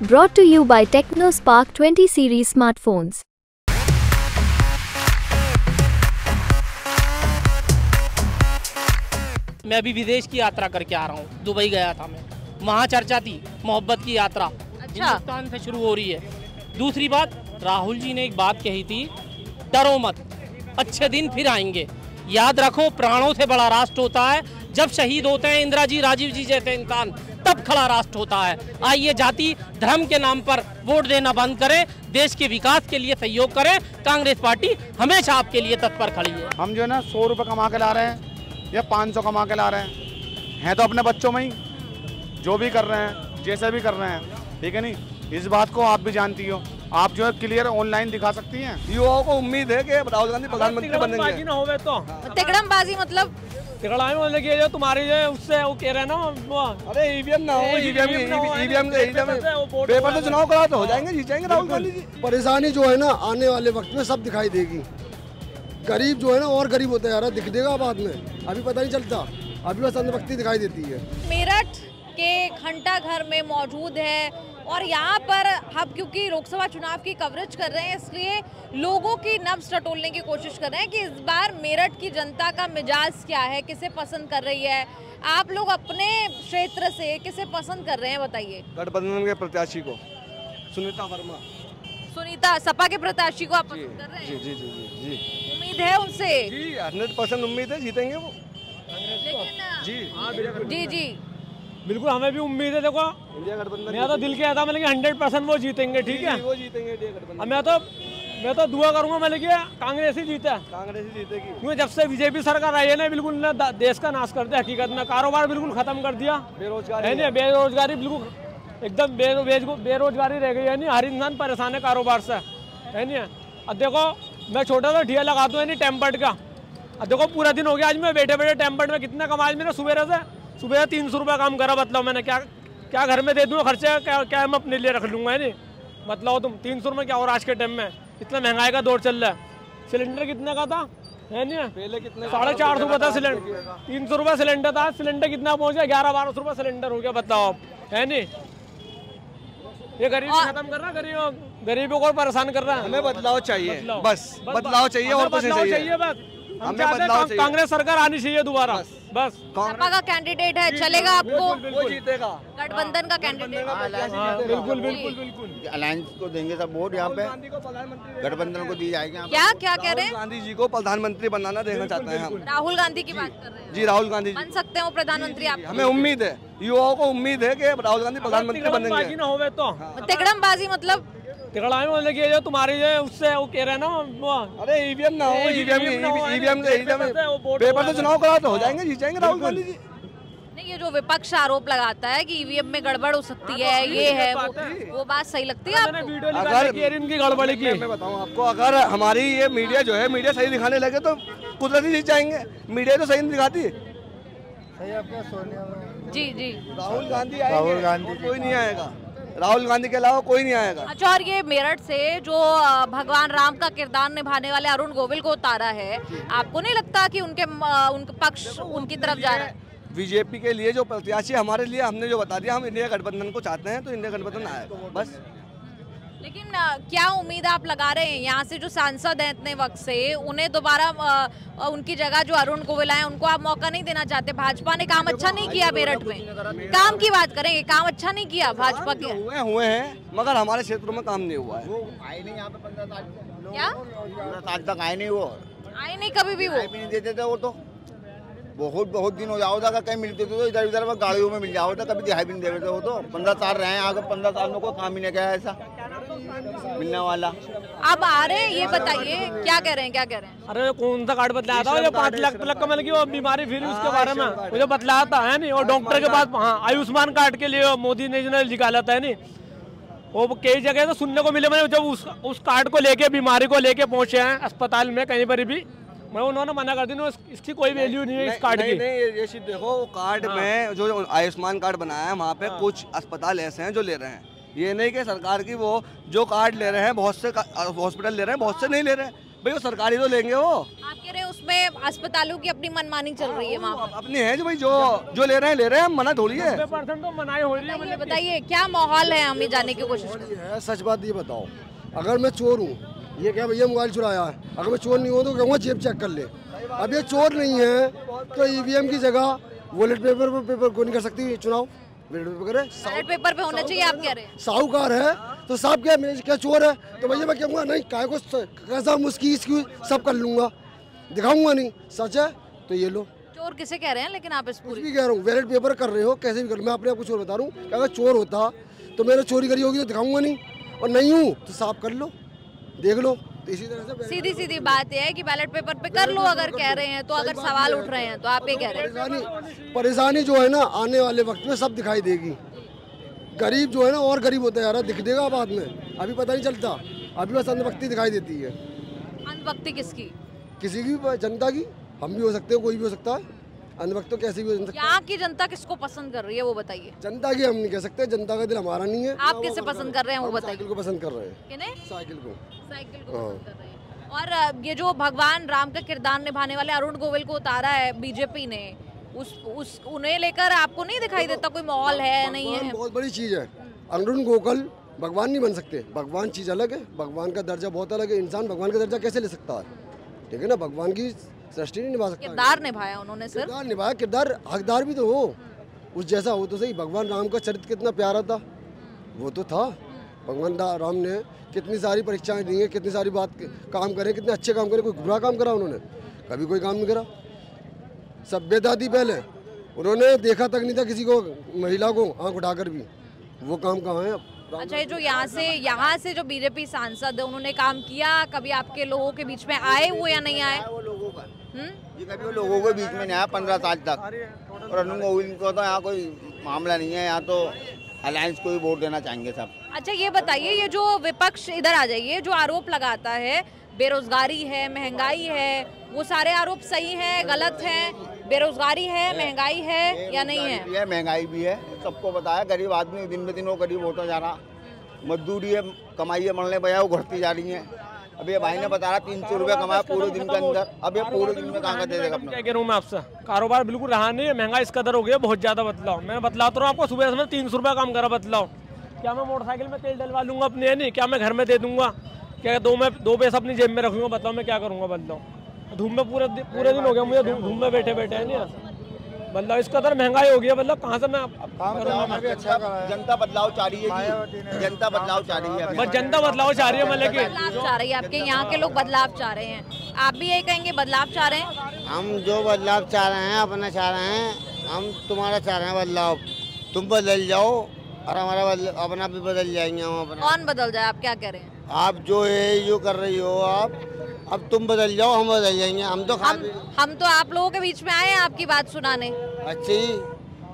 Brought to you by TechnoSpark 20 series smartphones. मैं अभी विदेश की यात्रा करके आ रहा हूँ, दुबई गया था मैं, वहाँ चर्चा थी मोहब्बत की यात्रा हिंदुस्तान से शुरू हो रही है। दूसरी बात, राहुल जी ने एक बात कही थी, डरो मत, अच्छे दिन फिर आएंगे। याद रखो, प्राणों से बड़ा राष्ट्र होता है जब शहीद होते हैं इंदिरा जी, राजीव जी जैसे इंसान, तब खड़ा राष्ट्र होता है। आइए जाति धर्म के नाम पर वोट देना बंद करें, देश के विकास के लिए सहयोग करें। कांग्रेस पार्टी हमेशा आपके लिए तत्पर खड़ी है। हम जो है ना 100 रुपये कमा के ला रहे हैं या 500 कमा के ला रहे हैं तो अपने बच्चों में ही जो भी कर रहे हैं, जैसे भी कर रहे हैं, ठीक है नहीं। इस बात को आप भी जानती हो, आप जो है क्लियर ऑनलाइन दिखा सकती हैं। युवाओं को उम्मीद है कि राहुल गांधी प्रधानमंत्री बनेंगे। ना होवे तो तिकड़मबाजी मतलब तिकड़ाई बोलने की जो तुम्हारी जो उससे वो कह रहे हैं ना वो, अरे ईवीएम ना हो, ईवीएम पेपर से चुनाव करा तो हो जाएंगे, जीत जाएंगे राहुल गांधी जी। परेशानी जो है ना आने वाले वक्त में सब दिखाई देगी। गरीब जो है ना और गरीब होता जा रहा है, दिख देगा बाद में, अभी पता नहीं चलता, अभी बस अंधभक्ति दिखाई देती है। मेरठ के घंटा घर में मौजूद है और यहाँ पर हम क्योंकि लोकसभा चुनाव की कवरेज कर रहे हैं, इसलिए लोगों की नब्ज टटोलने की कोशिश कर रहे हैं कि इस बार मेरठ की जनता का मिजाज क्या है, किसे पसंद कर रही है। आप लोग अपने क्षेत्र से किसे पसंद कर रहे हैं बताइए। गठबंधन के प्रत्याशी को, सुनीता वर्मा। सुनीता, सपा के प्रत्याशी को आप पसंद कर रहे हैं? जी जी जी जी जी, उम्मीद है उनसे? जी 100% उम्मीद है, जीतेंगे वो। लेकिन जी जी बिल्कुल हमें भी उम्मीद है। देखो इंडिया गठबंधन, मेरा तो दिल कहता है मतलब 100% वो जीतेंगे, ठीक है, वो जीतेंगे इंडिया गठबंधन। मैं तो दुआ करूंगा मैं लेकिन कांग्रेस ही जीते, कांग्रेस ही जीतेगी। क्योंकि जब से बीजेपी सरकार आई है ना, बिल्कुल ना देश का नाश कर दिया, हकीकत में कारोबार बिल्कुल खत्म कर दिया, बेरोजगारी बिल्कुल एकदम बेरोजगारी रह गई है। नहीं, हर इंसान परेशान है कारोबार से, है नहीं। अब देखो मैं छोटा सा ठिया लगाता हूँ नहीं टेम्पर्ड का, अब देखो पूरा दिन हो गया आज मैं बैठे बैठे टेम्पर्ड में कितना कमा, आज मैंने सुबह 300 रुपये काम करा। बताओ मैंने क्या घर में दे दूँ खर्चे, क्या मैं अपने लिए रख लूँगा, है नहीं। बताओ तुम 300 रुपये क्या, और आज के टाइम में इतना महंगाई का दौर चल रहा है। सिलेंडर कितने का था, है नहीं, पहले कितने 450 रुपये था सिलेंडर, 300 रुपये सिलेंडर था, सिलेंडर कितना पहुँच गया, 11-1200 रुपये सिलेंडर हो गया। बताओ आप, है नहीं। ये गरीबी खत्म कर रहा है, गरीबों को परेशान कर रहा है। हमें बदलाव चाहिए, बस बदलाव चाहिए और कुछ नहीं चाहिए। बस हमें बदलाव चाहिए, कांग्रेस सरकार आनी चाहिए दोबारा, बस। सपा का कैंडिडेट है, चलेगा आपको? वो जीतेगा, गठबंधन का कैंडिडेट। बिल्कुल बिल्कुल बिल्कुल अलायंस को देंगे सब वोट, यहाँ पे गठबंधन को दी जाएगी। क्या कह रहे हैं? गांधी जी को प्रधानमंत्री बनाना देखना चाहते हैं हम। राहुल गांधी की बात कर रहे हैं? जी राहुल गांधी बन सकते हैं वो प्रधानमंत्री? आप हमें उम्मीद है, युवाओं को उम्मीद है कि राहुल गांधी प्रधानमंत्री बनेंगे। ना होवे तो तिकड़मबाजी मतलब तिकड़ाई बोलने की जो तुम्हारी जो उससे वो कह रहे हैं ना वो, अरे ईवीएम ना हो, ईवीएम पेपर से चुनाव करा तो हो जाएंगे, जीत जाएंगे राहुल गांधी जी। नहीं, ये जो विपक्ष आरोप लगाता है कि ईवीएम में गड़बड़ हो सकती है, ये है वो बात सही लगती है आपको? अगर इनकी गड़बड़ी की मैं बताऊं आपको, अगर हमारी ये मीडिया जो है, मीडिया सही दिखाने लगे तो कुदरती जीत जाएंगे। मीडिया तो सही नहीं दिखाती। जी जी, राहुल गांधी आएंगे, कोई नहीं आएगा, राहुल गांधी के अलावा कोई नहीं आएगा। अच्छा, और ये मेरठ से जो भगवान राम का किरदार निभाने वाले अरुण गोविल को उतारा है, आपको नहीं लगता कि उनके पक्ष उनकी तरफ जा रहा है? बीजेपी के लिए जो प्रत्याशी हमारे लिए, हमने जो बता दिया, हम इंडिया गठबंधन को चाहते हैं तो इंडिया गठबंधन आएगा, बस। लेकिन क्या उम्मीद आप लगा रहे हैं यहाँ से जो सांसद हैं इतने वक्त से, उन्हें दोबारा उनकी जगह जो अरुण गोविल आए उनको आप मौका नहीं देना चाहते? भाजपा ने काम अच्छा नहीं किया मेरठ में, काम की बात करेंगे, काम अच्छा नहीं किया भाजपा के? हुए हैं मगर हमारे क्षेत्रों में काम नहीं हुआ है। वो आए नहीं यहाँ पे 15 साल, क्या 15 साल तक आए नहीं, वो आए नहीं कभी भी, वो नहीं देते थे। वो तो बहुत दिन हो जाओ था, कहीं मिलते थे तो इधर उधर गाड़ियों में मिल जाओ था, कभी दिखाई भी नहीं देते थे। वो तो 15 साल रहे हैं, आगे 15 साल में कोई काम ही नहीं किया ऐसा मिलने वाला। अब आ रहे हैं, ये बताइए क्या कह रहे हैं? अरे कौन सा कार्ड बतलाया था, ये 5 लाख का मतलब की वो बीमारी फिर उसके बारे में वो जो बतलाया था, है नहीं। और डॉक्टर के पास, हाँ, आयुष्मान कार्ड के लिए मोदी ने जो निकाला था, है नहीं, वो कई जगह तो सुनने को मिले। मैंने जब उस कार्ड को लेके, बीमारी को लेके पहुंचे हैं अस्पताल में कहीं पर भी, मैं उन्होंने मना कर दी, इसकी कोई वैल्यू नहीं है इस कार्ड की। नहीं, ये चीज देखो, कार्ड में जो आयुष्मान कार्ड बनाया है वहाँ पे कुछ अस्पताल ऐसे हैं जो ले रहे हैं, ये नहीं कि सरकार की वो जो कार्ड ले रहे हैं, बहुत से हॉस्पिटल ले रहे हैं, बहुत से नहीं ले रहे हैं। भाई वो सरकारी तो लेंगे। वो आप कह रहे हैं उस उसमें अस्पतालों की अपनी मनमानी चल रही है वहाँ पर। अपनी है जो भाई जो ले रहे हैं, मना थोड़ी है। 90% तो मनाही हो रही है। बताइए क्या माहौल है, हमें जानने की कोशिश करें। है सच बात ये बताओ, अगर मैं चोर हूँ, ये क्या भैया मोबाइल चुराया है, अगर मैं चोर नहीं हूँ तो कहूँगा जेब चेक कर ले। अब ये चोर नहीं है तो ईवीएम की जगह वॉलेट पेपर को नहीं कर सकती चुनाव, बैलेट पेपर पे होना चाहिए, आप कह रहे हैं। साहूकार है तो साहब क्या मेरे क्या चोर है, तो भैया मैं कहूँगा नहीं, काय को कैसा मुस्की सब कर लूँगा, दिखाऊंगा नहीं, सच है तो ये लो। चोर किसे कह रहे हैं लेकिन आप इस कुछ भी कह रहा हूँ, बैलेट पेपर कर रहे हो कैसे भी कर, मैं अपने आप को चोर बता रहा हूँ। अगर चोर होता तो मैंने चोरी करी होगी तो दिखाऊंगा नहीं, और नहीं हूँ तो साफ कर लो, देख लो। तो इसी तरह से सीधी बात यह है कि बैलेट पेपर पे कर लो अगर कह रहे हैं तो, अगर सवाल उठ रहे हैं तो आप ये कह रहे हैं। परेशानी जो है ना आने वाले वक्त में सब दिखाई देगी। गरीब जो है ना और गरीब होता जा रहा है, दिख देगा बाद में, अभी पता नहीं चलता, अभी बस अंधभक्ति दिखाई देती है। अंधभक्ति किसकी? किसी की, जनता की। हम भी हो सकते हैं, कोई भी हो सकता है, अंधभक्त तो कैसे भी हो सकता है। यहाँ की जनता किसको पसंद कर रही है वो बताइए। जनता की हम नहीं कह सकते, जनता का दिल हमारा नहीं है। आप किसे पसंद कर रहे हैं वो बताइए। साइकिल को पसंद कर रहे हैं। किन्हें? साइकिल को पसंद कर रहे हैं। और ये जो भगवान राम का किरदार निभाने वाले अरुण गोविल को उतारा है बीजेपी ने, उन्हें लेकर आपको नहीं दिखाई देता कोई माहौल है नहीं है? बहुत बड़ी चीज है, अरुण गोविल भगवान नहीं बन सकते, भगवान चीज अलग है, भगवान का दर्जा बहुत अलग है। इंसान भगवान का दर्जा कैसे ले सकता है, ठीक है ना, भगवान की सृष्टि नहीं निभा सकता। किरदार निभाया उन्होंने, सिर्फ किरदार निभाया, किरदार हकदार भी तो हो, उस जैसा हो तो सही। भगवान राम का चरित्र कितना प्यारा था, वो तो था। भगवान राम ने कितनी सारी परीक्षाएं दी हैं, कितनी सारी बात काम करे, कितने अच्छे काम करे, कोई बुरा काम करा उन्होंने? कभी कोई काम नहीं करा। सभ्यता थी पहले, उन्होंने देखा तक नहीं था किसी को, महिला को आंख उठाकर भी, वो काम कहाँ है? अच्छा, ये जो यहाँ से जो बीजेपी सांसद है उन्होंने काम किया, कभी आपके लोगों के बीच में आए वो या नहीं आए? वो लोगों का ये कभी वो लोगों के बीच में नहीं आया 15 साल तक। और अरुण गोविल को तो यहाँ कोई मामला नहीं है, यहाँ तो अलायंस को ही वोट देना चाहेंगे सब। अच्छा ये बताइए, ये जो विपक्ष, इधर आ जाइए, जो आरोप लगाता है बेरोजगारी है, महंगाई है, वो सारे आरोप सही हैं, गलत हैं? बेरोजगारी है, महंगाई है या नहीं है? महंगाई भी है, सबको पता है। गरीब आदमी दिन में दिन वो गरीब होता जा रहा, मजदूरी है, कमाई है, मरने बजाय वो घटती जा रही है। अब ये भाई ने बताया 300 रुपये कमाया पूरे दिन के अंदर, अब ये पूरे दिन में कहाँ का दे देगा अपना? क्या कह रहा हूँ मैं आपसे, कारोबार बिल्कुल रहा नहीं है, महंगाई इस कदर हो गया, बहुत ज्यादा बदलाव। मैं बतलाता हूँ आपको, सुबह से 300 रुपये काम करा बदलाव। क्या मैं मोटरसाइकिल में तेल डलवा लूंगा अपने, है नहीं, क्या मैं घर में दे दूंगा, क्या दो पैसा अपनी जेब में रखूंगा? बताओ मैं क्या करूंगा? बदलाव धूप में पूरे दिन हो गया मुझे, धूप में बैठे है नहीं, मतलब इस कदर महंगाई हो गया, मतलब कहाँ से मैं जनता बदलाव चाह रही है, जनता बदलाव चाह रही है, बस जनता बदलाव चाह रही है, मतलब बदलाव चाह रही है। आपके यहाँ के लोग बदलाव चाह रहे हैं, आप भी यही कहेंगे बदलाव चाह रहे हैं? हम जो बदलाव चाह रहे हैं, अपना चाह रहे हैं, हम तुम्हारा चाह रहे हैं बदलाव, तुम बदल जाओ और हमारा अपना भी बदल जाएंगे हम अपना। कौन बदल जाए, आप क्या कह रहे हैं? आप जो है जो कर रही हो आप, अब तुम बदल जाओ, हम बदल जाएंगे। हम तो आप लोगों के बीच में आए हैं आपकी बात सुनाने। अच्छी,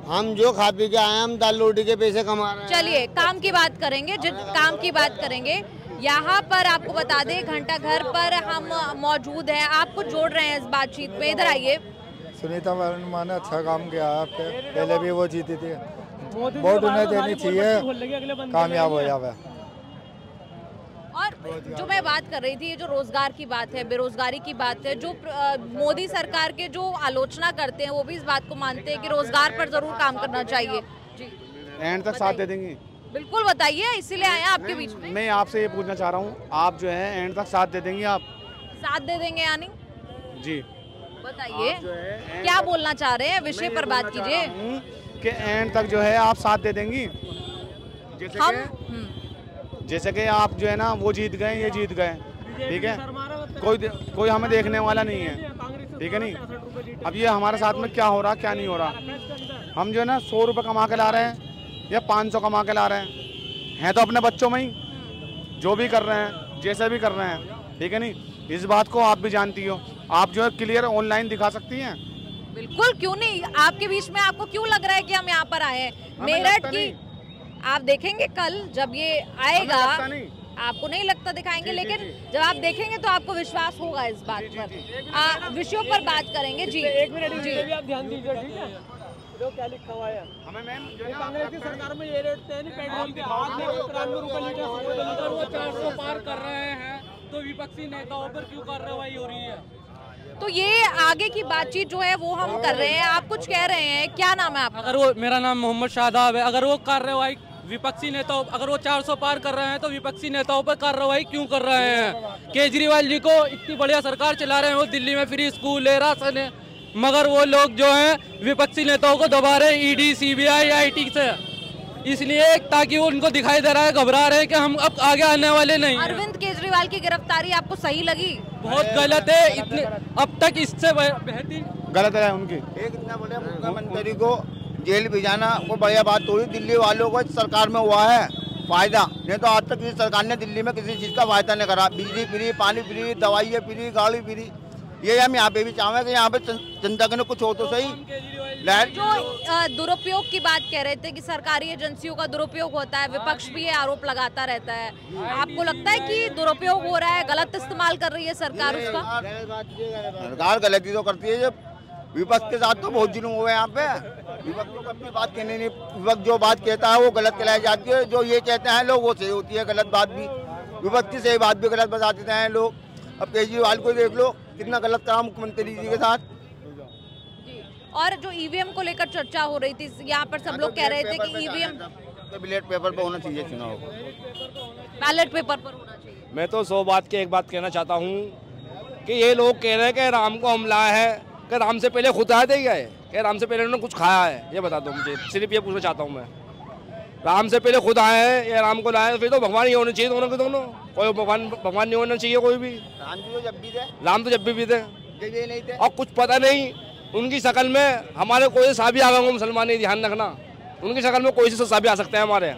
हम जो खा पी के आए हैं, हम दाल रोटी के पैसे कमा रहे हैं। चलिए काम की बात करेंगे, काम की बात करेंगे। यहाँ पर आपको बता दें, घंटा घर पर हम मौजूद हैं, आपको जोड़ रहे हैं इस बातचीत में। इधर आइए। सुनीता वर्मा ने अच्छा काम किया है, पहले भी वो जीती थी, वोट उन्हें देनी चाहिए, कामयाब हो जावे। और जो मैं बात कर रही थी, ये जो रोजगार की बात है, बेरोजगारी की बात है, जो मोदी सरकार के जो आलोचना करते हैं वो भी इस बात को मानते हैं कि रोजगार पर जरूर काम करना चाहिए। जी, एंड तक साथ दे देंगी? बिल्कुल बताइए, इसीलिए आए आपके बीच में। मैं आपसे ये पूछना चाह रहा हूँ, आप जो है एंड तक साथ दे देंगी? आप साथ दे देंगे यानी? जी बताइए क्या बोलना चाह रहे हैं, विषय पर बात कीजिए। कि एंड तक जो है आप साथ दे देंगी? जैसे कि आप जो है ना वो जीत गए, ये जीत गए, ठीक है, कोई हमें देखने वाला नहीं है, ठीक है नहीं। अब ये हमारे साथ में क्या हो रहा क्या नहीं हो रहा, हम जो है ना 100 रुपये कमा के ला रहे हैं या 500 कमा के ला रहे हैं तो अपने बच्चों में ही, जो भी कर रहे हैं, जैसे भी कर रहे हैं, ठीक है नहीं। इस बात को आप भी जानती हो, आप जो है क्लियर ऑनलाइन दिखा सकती हैं। बिल्कुल, क्यों नहीं, आपके बीच में आपको क्यों लग रहा है कि हम यहाँ पर आए हैं? मेरठ की आप देखेंगे कल जब ये आएगा, आपको नहीं लगता दिखाएंगे, लेकिन जब आप देखेंगे तो आपको विश्वास होगा इस बात पर। विषयों पर बात करेंगे। जी एक मिनट जी, आप ध्यान दीजिए, ठीक है। जो क्या लिखा हुआ है हमें मैम, कांग्रेस की सरकार में ये रेट थे नहीं, पेट्रोल के 93 रुपए लीटर, वो 400 पार कर रहे हैं, तो विपक्षी नेताओं पर क्यों कार्रवाई हो रही है? तो ये आगे की बातचीत जो है वो हम कर रहे हैं। आप कुछ कह रहे हैं, क्या नाम है आपका? अगर वो, मेरा नाम मोहम्मद शादाब है। अगर वो कार्रवाई विपक्षी नेताओं, अगर वो 400 पार कर रहे हैं तो विपक्षी नेताओं पर कार्रवाई क्यों कर रहे हैं? केजरीवाल जी को इतनी बढ़िया सरकार चला रहे हैं, वो दिल्ली में फ्री स्कूल है, राशन है, मगर वो लोग जो हैं विपक्षी नेताओं को दबा रहे हैं ईडी, सीबीआई, आईटी से, इसलिए ताकि वो उनको दिखाई दे रहा है, घबरा रहे हैं कि हम अब आगे आने वाले नहीं। अरविंद केजरीवाल की गिरफ्तारी आपको सही लगी? बहुत गलत है, इतने अब तक इससे बेहतरीन गलत है उनकी। एक इतना बड़े मुख्यमंत्री को जेल भेजाना कोई बढ़िया बात थोड़ी। दिल्ली वालों को इस सरकार में हुआ है फायदा, नहीं तो आज तक किसी सरकार ने दिल्ली में किसी चीज़ का फायदा नहीं करा। बिजली फ्री, पानी फ्री, दवाइयाँ फ्री, गाड़ी फ्री। ये हम यहाँ पे भी चाहें कि यहाँ पे जनता के लिए कुछ हो तो सही। जो दुरुपयोग की बात कह रहे थे कि सरकारी एजेंसियों का दुरुपयोग होता है, विपक्ष भी ये आरोप लगाता रहता है, आपको लगता है कि दुरुपयोग हो रहा है, गलत इस्तेमाल कर रही है सरकार उसका? सरकार गलती तो करती है, जब विपक्ष के साथ तो बहुत जुल्म हुए यहाँ पे। विपक्ष को अपनी बात कहने नहीं, विपक्ष जो बात कहता है वो गलत कहलाई जाती है, जो ये कहते हैं लोग वो सही होती है, गलत बात भी। विपक्ष की सही बात भी गलत बता देते हैं लोग। अब केजरीवाल को देख लो, कितना गलत करा मुख्यमंत्री जी के साथ। और जो ईवीएम को लेकर चर्चा हो रही थी, यहाँ पर सब लोग कह रहे थे कि ईवीएम बैलेट पेपर पर होना चाहिए, चुनाव बैलेट पेपर पर होना चाहिए। मैं तो 100 बात की एक बात कहना चाहता हूँ कि ये लोग कह रहे हैं कि राम को हमला है, कि राम से पहले खुद आए थे क्या है, कि राम से पहले उन्होंने कुछ खाया है, ये बता दो मुझे, सिर्फ ये पूछना चाहता हूँ मैं। राम से पहले खुद आए हैं या राम को लाए, फिर तो भगवान ही होने चाहिए दोनों के दोनों। कोई भगवान नहीं होना चाहिए कोई भी। राम जी तो जब भी थे, राम तो जब भी थे, नहीं थे। और कुछ पता नहीं उनकी शक्ल में हमारे कोई साबी आ गए, मुसलमान नहीं, ध्यान रखना, उनकी शक्ल में कोई से साबी आ सकते हैं हमारे।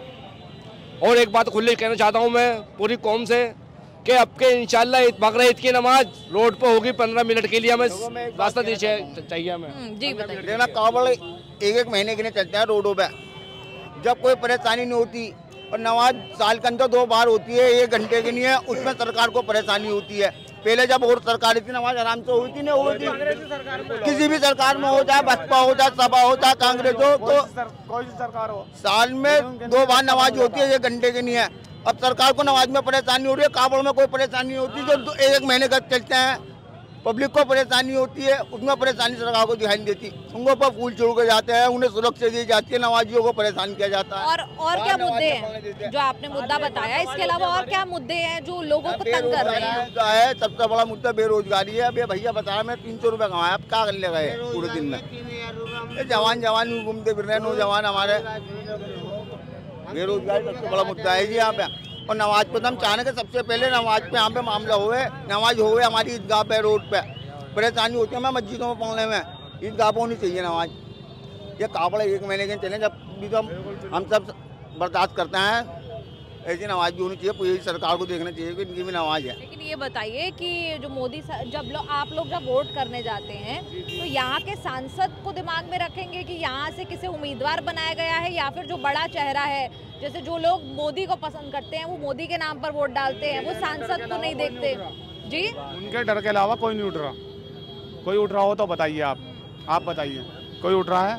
और एक बात खुले कहना चाहता हूँ मैं पूरी कौम से कि अब के इंशाल्लाह बकरा ईद की नमाज रोड पर होगी 15 मिनट के लिए, हमें रास्ता चाहिए हमें। जी बताइए। देखना कावड़ एक महीने के लिए चलते हैं रोडों पे, जब कोई परेशानी नहीं होती। और नमाज साल के अंदर 2 बार होती है, 1 घंटे की नहीं है, उसमें सरकार को परेशानी होती है। पहले जब और सरकार थी नमाज आराम से हुई थी, नहीं हुई थी। किसी भी सरकार में हो, चाहे बसपा हो, चाहे सपा हो, चाहे कांग्रेस हो, तो कोई सरकार हो, साल में 2 बार नमाज होती है, 1 घंटे की नहीं है। अब सरकार को नमाज में परेशानी हो रही है, कावड़ में कोई परेशानी होती है, जो 1 महीने का चलते हैं। पब्लिक को परेशानी होती है, उसमें परेशानी सरकार को दिखाई नहीं देती। उनको पर फूल छोड़ के जाते हैं, उन्हें सुरक्षा दी जाती है, नमाजियों को परेशान किया जाता है। और क्या मुद्दे हैं जो आपने मुद्दा बताया, इसके अलावा और क्या मुद्दे हैं जो लोगों को तंग कर रहे हैं? मुद्दा है, सबसे बड़ा मुद्दा बेरोजगारी है। अब ये भैया बता रहा मैं 300 रुपये कमाया, अब क्या कर ले गए पूरे दिन में? ये जवान घूमते फिर रहे हैं, नौजवान हमारे। बेरोजगारी सबसे बड़ा मुद्दा है जी यहाँ पे। और नमाज पे तो हम चाहेंगे सबसे पहले नमाज पे यहाँ पे मामला होए, नमाज होए हमारी ईदगाह पे, रोड पे। परेशानी होती है मैं मस्जिदों में पढ़ने में, ईदगाह पे होनी चाहिए नमाज। ये कावड़ 1 महीने के चले, जब भी तो हम सब बर्दाश्त करते हैं, ऐसी नमाज भी होनी चाहिए। पूरी सरकार को देखना चाहिए कि इनकी भी नमाज है। लेकिन ये बताइए कि जो मोदी आप लोग जब वोट करने जाते हैं तो यहाँ के सांसद को दिमाग में रखेंगे कि यहाँ से किसे उम्मीदवार बनाया गया है, या फिर जो बड़ा चेहरा है, जैसे जो लोग मोदी को पसंद करते हैं वो मोदी के नाम पर वोट डालते हैं, वो सांसद को नहीं देखते जी? उनके डर के अलावा कोई नहीं उठ रहा। कोई उठ रहा हो तो बताइए, आप बताइए, कोई उठ रहा है?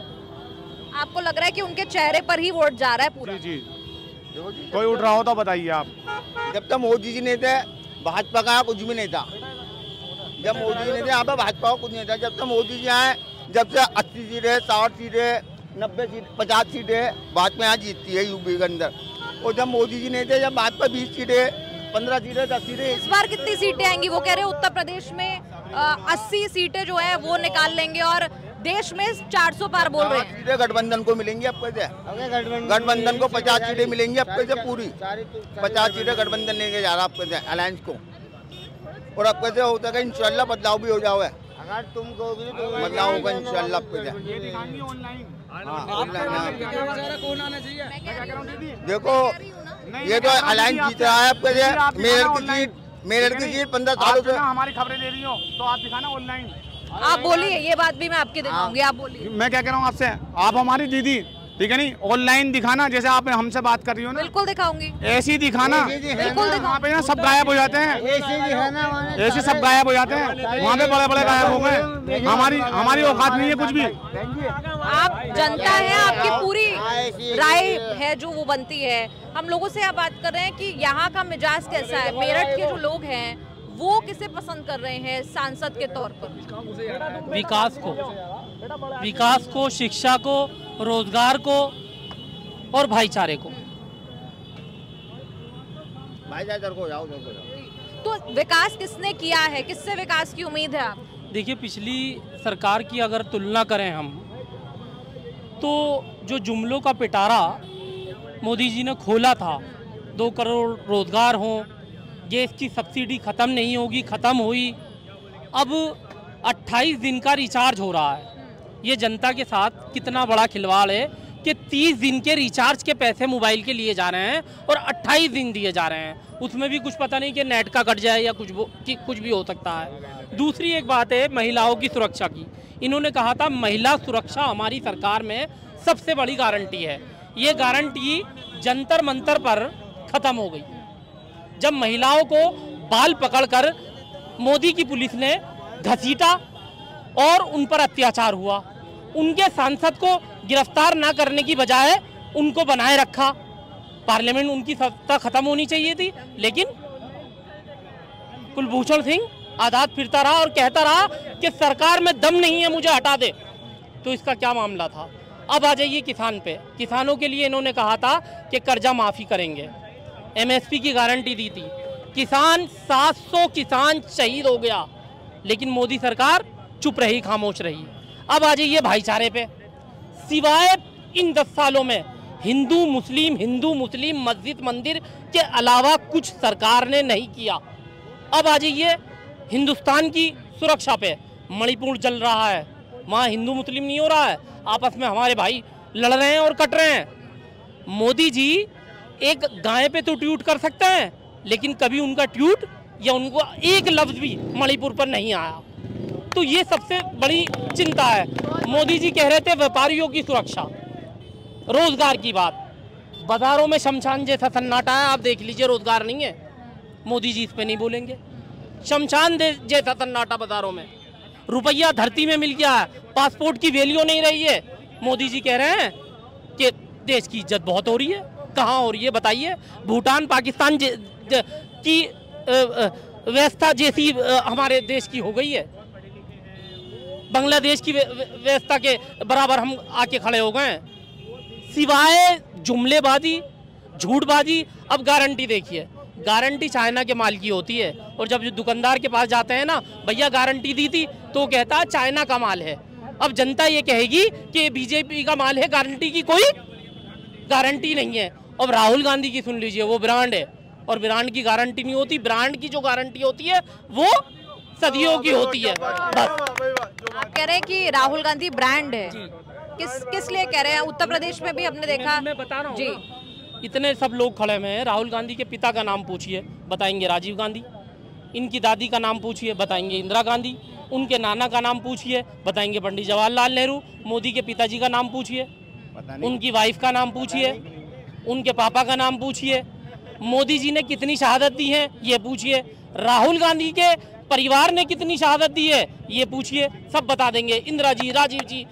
आपको लग रहा है कि उनके चेहरे पर ही वोट जा रहा है पूरा? जी, कोई उठ रहा हो तो बताइए आप। जब तक मोदी जी नहीं थे, भाजपा का कुछ भी नहीं था। जब मोदी जी नहीं थे यहाँ पे, भाजपा का कुछ नहीं था। जब तक मोदी जी आए, जब से 80 सीटें, 60 सीटें, 90 सीट, 50 सीटें भाजपा यहाँ जीतती है यूपी के अंदर। और जब मोदी जी नहीं थे, जब भाजपा 20 सीटें, 15 सीटें, 10 सीटें। इस बार कितनी सीटें आएंगी? वो कह रहे हैं उत्तर प्रदेश में 80 सीटें जो है वो निकाल लेंगे, और देश में 400 पार बोल रहे हैं। सीटें गठबंधन को मिलेंगी अब कैसे? गठबंधन को 50 सीटें मिलेंगी अब कैसे? पूरी 50 सीटें गठबंधन लेके जा रहा है अब कैसे अलायंस को। और अब कैसे होता है इंशाल्लाह बदलाव भी हो जाओगे, अगर तुम कहोगे तो बदलाव होगा इंशाल्लाह अब कैसे। देखो ये तो अलायंस जीत रहा है अब कैसे। मेरठ की सीट 15 सालों से हमारी खबरें दे रही हो तो आप दिखाना ऑनलाइन। आप बोलिए, ये बात भी मैं आपके दिखाऊंगी, आप बोलिए। मैं क्या कह रहा हूँ आपसे, आप हमारी दीदी, ठीक है नहीं, ऑनलाइन दिखाना, जैसे आप हमसे बात कर रही हो ना, बिल्कुल दिखाऊंगी। ऐसी दिखाना, वहाँ पे ना सब गायब हो जाते हैं, ऐसे सब गायब हो जाते हैं, वहाँ पे बड़े बड़े गायब हो गए। हमारी औकात नहीं है कुछ भी। आप जनता है, आपकी पूरी राय है जो वो बनती है। हम लोगों से आप बात कर रहे हैं कि यहाँ का मिजाज कैसा है। मेरठ के जो लोग हैं वो किसे पसंद कर रहे हैं सांसद के तौर पर? विकास को, शिक्षा को, रोजगार को और भाईचारे को। भाईचारे को जाओ। तो विकास किसने किया है, किससे विकास की उम्मीद है आप? देखिए, पिछली सरकार की अगर तुलना करें हम, तो जो जुमलों का पिटारा मोदी जी ने खोला था, 2 करोड़ रोजगार हों, गैस की सब्सिडी ख़त्म नहीं होगी, ख़त्म हुई, अब 28 दिन का रिचार्ज हो रहा है। ये जनता के साथ कितना बड़ा खिलवाड़ है कि 30 दिन के रिचार्ज के पैसे मोबाइल के लिए जा रहे हैं और 28 दिन दिए जा रहे हैं। उसमें भी कुछ पता नहीं कि नेट का कट जाए या कुछ भी हो सकता है। दूसरी एक बात है महिलाओं की सुरक्षा की। इन्होंने कहा था महिला सुरक्षा हमारी सरकार में सबसे बड़ी गारंटी है। ये गारंटी जंतर मंतर पर ख़त्म हो गई जब महिलाओं को बाल पकड़कर मोदी की पुलिस ने घसीटा और उन पर अत्याचार हुआ। उनके सांसद को गिरफ्तार ना करने की बजाय उनको बनाए रखा। पार्लियामेंट उनकी सत्ता खत्म होनी चाहिए थी, लेकिन कुलभूषण सिंह आजाद फिरता रहा और कहता रहा कि सरकार में दम नहीं है, मुझे हटा दे। तो इसका क्या मामला था? अब आ जाइए किसान पे। किसानों के लिए इन्होंने कहा था कि कर्जा माफ़ी करेंगे, MSP की गारंटी दी थी। किसान 700 किसान शहीद हो गया, लेकिन मोदी सरकार चुप रही, खामोश रही। अब आ जाइए भाईचारे पे। सिवाय इन 10 सालों में हिंदू मुस्लिम मस्जिद मंदिर के अलावा कुछ सरकार ने नहीं किया। अब आ जाइए हिंदुस्तान की सुरक्षा पे। मणिपुर जल रहा है, वहाँ हिंदू मुस्लिम नहीं हो रहा है, आपस में हमारे भाई लड़ रहे हैं और कट रहे हैं। मोदी जी एक गाय पे तो ट्वीट कर सकते हैं, लेकिन कभी उनका ट्वीट या उनको एक लफ्ज भी मणिपुर पर नहीं आया। तो ये सबसे बड़ी चिंता है। मोदी जी कह रहे थे व्यापारियों की सुरक्षा, रोजगार की बात। बाजारों में शमशान जैसा सन्नाटा है, आप देख लीजिए, रोजगार नहीं है। मोदी जी इस पे नहीं बोलेंगे। शमशान जैसा सन्नाटा बाजारों में, रुपया धरती में मिल गया है, पासपोर्ट की वैल्यू नहीं रही है। मोदी जी कह रहे हैं कि देश की इज्जत बहुत हो रही है। कहाँ हो रही है बताइए? भूटान पाकिस्तान की व्यवस्था जैसी हमारे देश की हो गई है। बांग्लादेश की व्यवस्था के बराबर हम आके खड़े हो गए हैं। सिवाय जुमलेबाजी, झूठबाजी। अब गारंटी देखिए, गारंटी चाइना के माल की होती है, और जब दुकानदार के पास जाते हैं ना, भैया गारंटी दी थी, तो कहता है चाइना का माल है। अब जनता ये कहेगी कि बीजेपी का माल है, गारंटी की कोई गारंटी नहीं है। अब राहुल गांधी की सुन लीजिए, वो ब्रांड है, और ब्रांड की गारंटी नहीं होती। ब्रांड की जो गारंटी होती है वो सदियों की होती है। बस आप कह रहे हैं कि राहुल गांधी ब्रांड है, किस लिए कह रहे हैं? उत्तर प्रदेश में भी हमने देखा। मैं बता रहा हूँ जी, इतने सब लोग खड़े हुए हैं। राहुल गांधी के पिता का नाम पूछिए, बताएंगे राजीव गांधी। इनकी दादी का नाम पूछिए, बताएंगे इंदिरा गांधी। उनके नाना का नाम पूछिए, बताएंगे पंडित जवाहरलाल नेहरू। मोदी के पिताजी का नाम पूछिए, उनकी वाइफ का नाम पूछिए, उनके पापा का नाम पूछिए। मोदी जी ने कितनी शहादत दी है ये पूछिए। राहुल गांधी के परिवार ने कितनी शहादत दी है ये पूछिए, सब बता देंगे। इंदिरा जी, राजीव जी।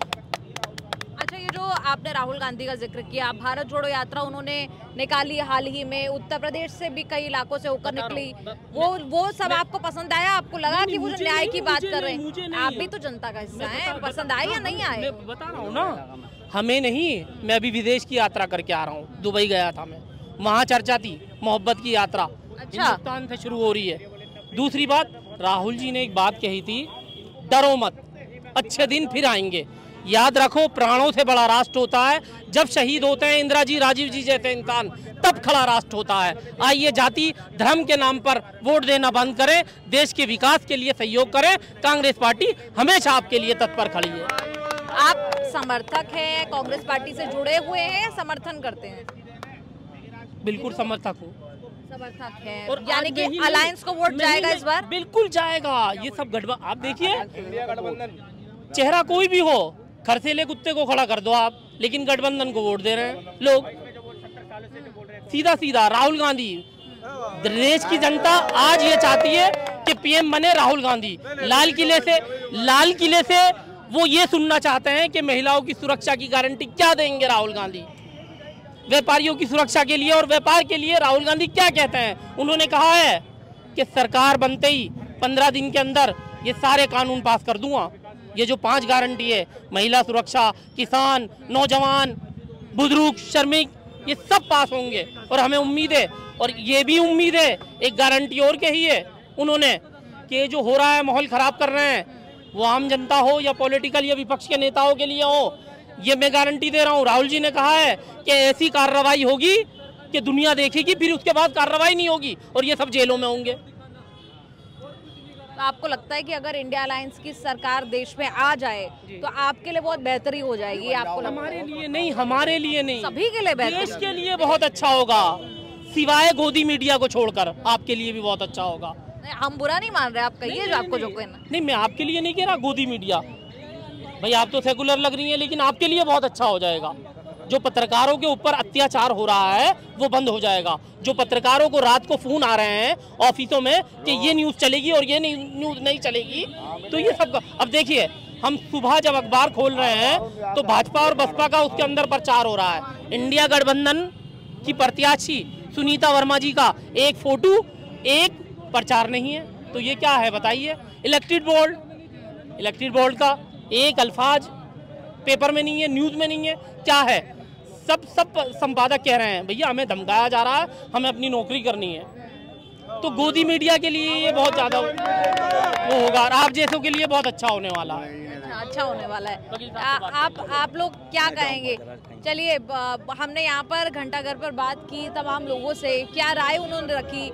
अच्छा, ये जो आपने राहुल गांधी का जिक्र किया, भारत जोड़ो यात्रा उन्होंने निकाली हाल ही में, उत्तर प्रदेश से भी कई इलाकों से होकर निकली, वो सब आपको पसंद आया? आपको लगा कि वो जो न्याय की बात कर रहे हैं? आप भी तो जनता का हिस्सा हैं, पसंद आए या नहीं आए? मैं बता रहा हूँ ना, हमें नहीं। मैं अभी विदेश की यात्रा करके आ रहा हूँ, दुबई गया था मैं, वहाँ चर्चा थी मोहब्बत की यात्रा। अच्छा, हिंदुस्तान से शुरू हो रही है। दूसरी बात, राहुल जी ने एक बात कही थी, डरो मत, अच्छे दिन फिर आएंगे। याद रखो, प्राणों से बड़ा राष्ट्र होता है जब शहीद होते हैं इंदिरा जी, राजीव जी जैसे इंसान, तब खड़ा राष्ट्र होता है। आइए, जाति धर्म के नाम पर वोट देना बंद करें, देश के विकास के लिए सहयोग करें। कांग्रेस पार्टी हमेशा आपके लिए तत्पर खड़ी है। आप समर्थक हैं, कांग्रेस पार्टी से जुड़े हुए हैं या समर्थन करते हैं? बिल्कुल समर्थक हूँ। समर्थक है, और यानी कि अलायंस को वोट जाएगा इस बार? बिल्कुल जाएगा। ये सब गठबंधन, आप देखिए, चेहरा कोई भी हो, खरसेले कुत्ते को खड़ा कर दो आप, लेकिन गठबंधन को वोट दे रहे हैं लोग। सीधा सीधा राहुल गांधी। देश की जनता आज ये चाहती है कि PM बने राहुल गांधी। लाल किले से वो ये सुनना चाहते हैं कि महिलाओं की सुरक्षा की गारंटी क्या देंगे राहुल गांधी। व्यापारियों की सुरक्षा के लिए और व्यापार के लिए राहुल गांधी क्या कहते हैं? उन्होंने कहा है कि सरकार बनते ही 15 दिन के अंदर ये सारे कानून पास कर दूंगा। ये जो 5 गारंटी है, महिला सुरक्षा, किसान, नौजवान, बुजुर्ग, श्रमिक, ये सब पास होंगे और हमें उम्मीद है। और ये भी उम्मीद है, एक गारंटी और कही है उन्होंने कि जो हो रहा है माहौल खराब कर रहे हैं, वो आम जनता हो या पॉलिटिकल या विपक्ष के नेताओं के लिए हो, ये मैं गारंटी दे रहा हूँ। राहुल जी ने कहा है कि ऐसी कार्रवाई होगी कि दुनिया देखेगी, फिर उसके बाद कार्रवाई नहीं होगी और ये सब जेलों में होंगे। तो आपको लगता है कि अगर इंडिया अलायंस की सरकार देश में आ जाए तो आपके लिए बहुत बेहतरी हो जाएगी? आपको हमारे लिए नहीं, हमारे लिए नहीं, सभी के लिए बेहतर, देश के लिए बहुत अच्छा होगा, सिवाय गोदी मीडिया को छोड़कर आपके लिए भी बहुत अच्छा होगा। हम बुरा नहीं मान रहे, आप कहिए जो आपको जो कहना। नहीं, मैं आपके लिए नहीं कह रहा गोदी मीडिया, भाई आप तो सेकुलर लग रही हैं, लेकिन आपके लिए बहुत अच्छा हो जाएगा। जो पत्रकारों के ऊपर अत्याचार हो रहा है वो बंद हो जाएगा। जो पत्रकारों को रात को फोन आ रहे हैं ऑफिसों में कि ये न्यूज़ चलेगी और ये न्यूज़ नहीं चलेगी, तो ये सब अब देखिए, हम सुबह जब अखबार खोल रहे हैं तो भाजपा और बसपा का उसके अंदर प्रचार हो रहा है। इंडिया गठबंधन की प्रत्याशी सुनीता वर्मा जी का एक फोटो, एक प्रचार नहीं है, तो ये क्या है बताइए? इलेक्टेड बोर्ड का एक अल्फाज पेपर में नहीं है, न्यूज़ में नहीं है, क्या है? सब संपादक कह रहे हैं भैया हमें धमकाया जा रहा है, हमें अपनी नौकरी करनी है। तो गोदी मीडिया के लिए ये बहुत ज़्यादा वो होगा और आप जैसों के लिए बहुत अच्छा होने वाला है। अच्छा होने वाला है। आप लोग क्या कहेंगे? चलिए, हमने यहाँ पर घंटाघर पर बात की तमाम लोगों से, क्या राय उन्होंने रखी।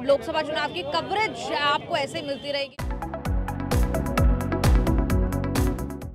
लोकसभा चुनाव की कवरेज आपको ऐसे मिलती रहेगी।